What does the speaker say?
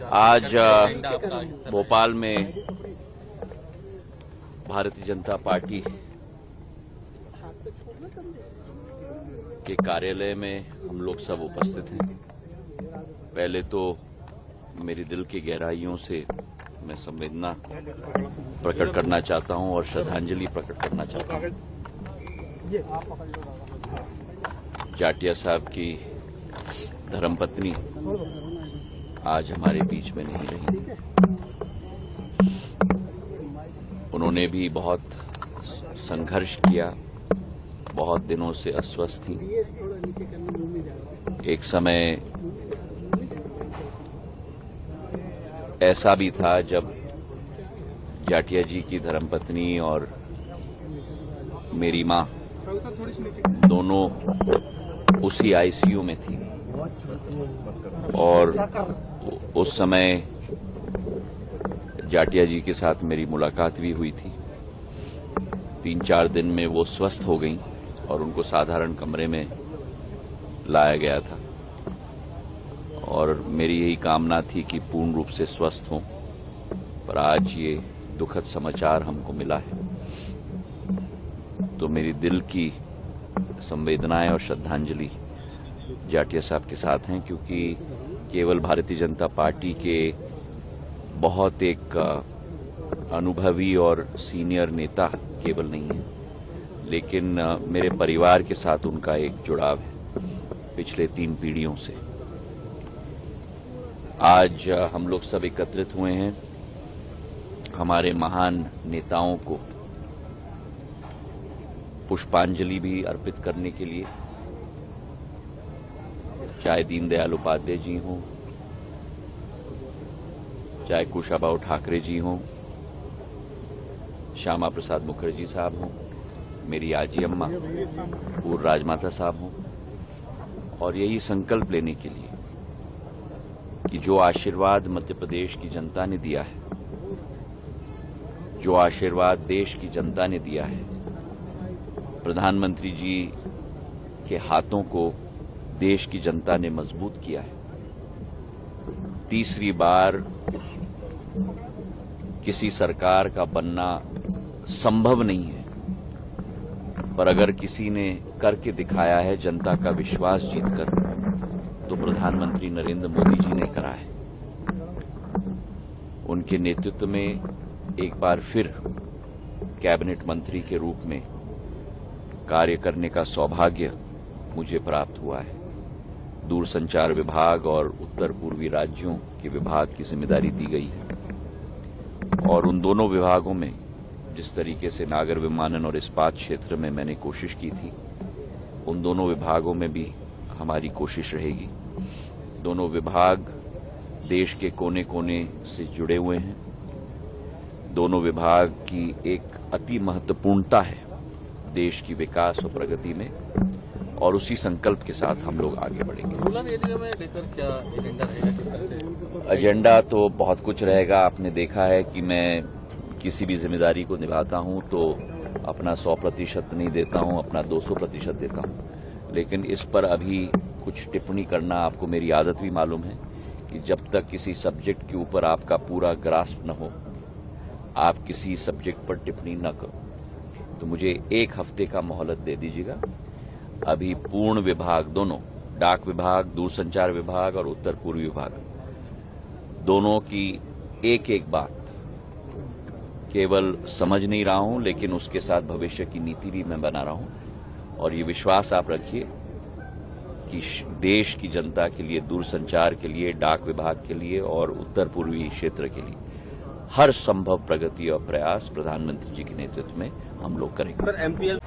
आज भोपाल में भारतीय जनता पार्टी के कार्यालय में हम लोग सब उपस्थित हैं। पहले तो मेरी दिल की गहराइयों से मैं संवेदना प्रकट करना चाहता हूं और श्रद्धांजलि प्रकट करना चाहता हूं। जाटिया साहब की धर्मपत्नी आज हमारे बीच में नहीं रही। उन्होंने भी बहुत संघर्ष किया, बहुत दिनों से अस्वस्थ थी। एक समय ऐसा भी था जब जाटिया जी की धर्मपत्नी और मेरी मां दोनों उसी आईसीयू में थी और उस समय जाटिया जी के साथ मेरी मुलाकात भी हुई थी। 3-4 दिन में वो स्वस्थ हो गईं और उनको साधारण कमरे में लाया गया था और मेरी यही कामना थी कि पूर्ण रूप से स्वस्थ हों, पर आज ये दुखद समाचार हमको मिला है। तो मेरी दिल की संवेदनाएं और श्रद्धांजलि जाटिया साहब के साथ हैं, क्योंकि केवल भारतीय जनता पार्टी के बहुत एक अनुभवी और सीनियर नेता केवल नहीं है, लेकिन मेरे परिवार के साथ उनका एक जुड़ाव है पिछले 3 पीढ़ियों से। आज हम लोग सब एकत्रित हुए हैं हमारे महान नेताओं को पुष्पांजलि भी अर्पित करने के लिए, चाहे दीनदयाल उपाध्याय जी हों, चाहे कुशाभाऊ ठाकरे जी हों, श्यामा प्रसाद मुखर्जी साहब हों, मेरी आजी अम्मा पूर्व राजमाता साहब हों, और यही संकल्प लेने के लिए कि जो आशीर्वाद मध्य प्रदेश की जनता ने दिया है, जो आशीर्वाद देश की जनता ने दिया है, प्रधानमंत्री जी के हाथों को देश की जनता ने मजबूत किया है। तीसरी बार किसी सरकार का बनना संभव नहीं है, पर अगर किसी ने करके दिखाया है जनता का विश्वास जीतकर, तो प्रधानमंत्री नरेंद्र मोदी जी ने करा है। उनके नेतृत्व में एक बार फिर कैबिनेट मंत्री के रूप में कार्य करने का सौभाग्य मुझे प्राप्त हुआ है। दूरसंचार विभाग और उत्तर पूर्वी राज्यों के विभाग की जिम्मेदारी दी गई है और उन दोनों विभागों में जिस तरीके से नागर विमानन और इस्पात क्षेत्र में मैंने कोशिश की थी, उन दोनों विभागों में भी हमारी कोशिश रहेगी। दोनों विभाग देश के कोने कोने से जुड़े हुए हैं। दोनों विभाग की एक अति महत्वपूर्णता है देश की विकास और प्रगति में, और उसी संकल्प के साथ हम लोग आगे बढ़ेंगे। रूरल एरिया में लेकर क्या एजेंडा रहेगा, किस तरह से? एजेंडा तो बहुत कुछ रहेगा। आपने देखा है कि मैं किसी भी जिम्मेदारी को निभाता हूं तो अपना 100% नहीं देता हूं, अपना 200% देता हूं। लेकिन इस पर अभी कुछ टिप्पणी करना, आपको मेरी आदत भी मालूम है कि जब तक किसी सब्जेक्ट के ऊपर आपका पूरा ग्रास्प न हो, आप किसी सब्जेक्ट पर टिप्पणी न करो। तो मुझे 1 हफ्ते का मोहलत दे दीजिएगा। अभी पूर्ण विभाग, दोनों डाक विभाग, दूरसंचार विभाग और उत्तर पूर्वी विभाग, दोनों की एक बात केवल समझ नहीं रहा हूं, लेकिन उसके साथ भविष्य की नीति भी मैं बना रहा हूं। और ये विश्वास आप रखिए कि देश की जनता के लिए, दूरसंचार के लिए, डाक विभाग के लिए और उत्तर पूर्वी क्षेत्र के लिए हर संभव प्रगति और प्रयास प्रधानमंत्री जी के नेतृत्व में हम लोग करेंगे। Sir, MPL